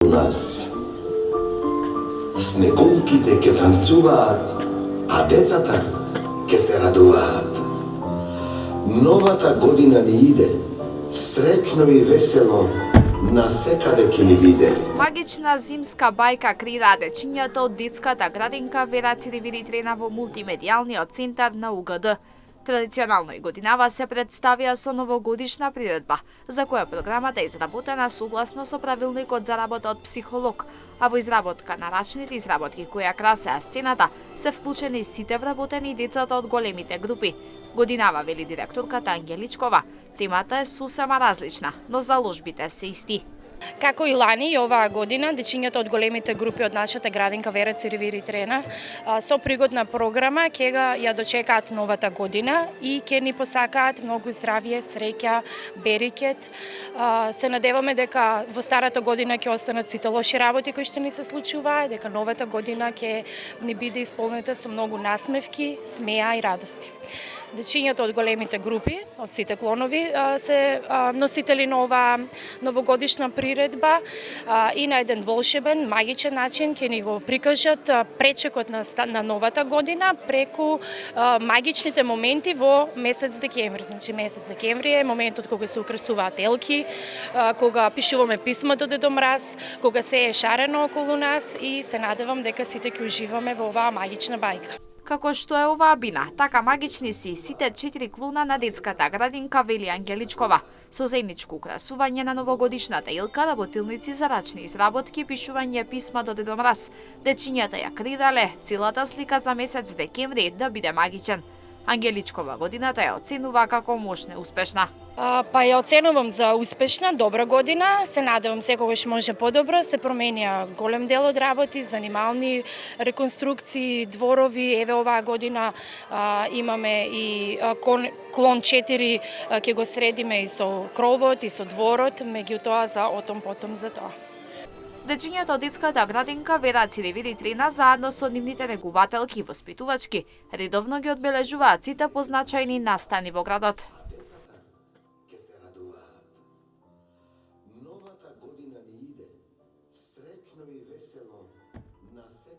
нас. Снегулките ќе танцуваат, а децата ќе се радуваат. Новата година ни иде, среќно и весело, насекаде ќе ни биде. Магична зимска бајка креира дечињата од детската градинка Вера Циревиритрена во мултимедијалниот центар на УГД. Традиционално и годинава се представија со новогодишна приредба, за која програмата е изработена согласно со правилникот за работа од психолог, а во изработка на рачните изработки кои ја красеа сцената се вклучени сите вработени децата од големите групи. Годинава, вели директорката Ангеличкова, темата е сосема различна, но заложбите се исти. Како и лани и оваа година, дечињата од големите групи од нашата градинка Вера Циревиритрена со пригодна програма ќе ја дочекаат новата година и ќе ни посакаат многу здравје, среќа, берикет. Се надеваме дека во старата година ќе останат сите лоши работи кои што ни се случуваат, дека новата година ќе ни биде исполнета со многу насмевки, смеа и радости. Дечињата од големите групи, од сите клонови, се носители на оваа новогодишна приредба и на еден волшебен, магичен начин ќе ни го прикажат пречекот на новата година преку магичните моменти во месец декември. Значи месец декември е моментот кога се украсуваат елки, кога пишуваме писма до Дедо Мраз, кога се е шарено околу нас и се надевам дека сите ќе уживаме во оваа магична бајка. Како што е оваа бина, така магични си сите 4 клуна на детската градинка, вели Ангеличкова. Со заедничко украсување на новогодишната илка, работилници за рачни изработки, пишување писма до Дедо Мраз. Дечињата ја креирале целата слика за месец декември да биде магичен. Ангеличкова годината ја оценува како мощна и успешна. Па ја оценувам за успешна, добра година. Се надевам секогаш може подобро. Се променија голем дел од работи, занимални реконструкции, дворови. Еве оваа година имаме и клон 4 ќе го средиме и со кровот и со дворот, меѓутоа за отом-потом за тоа. Дечињата од детската градинка Вера Циревиритрена заедно со нивните негувателки и воспитувачки редовно ги одбележуваат сите позначајни настани во градот.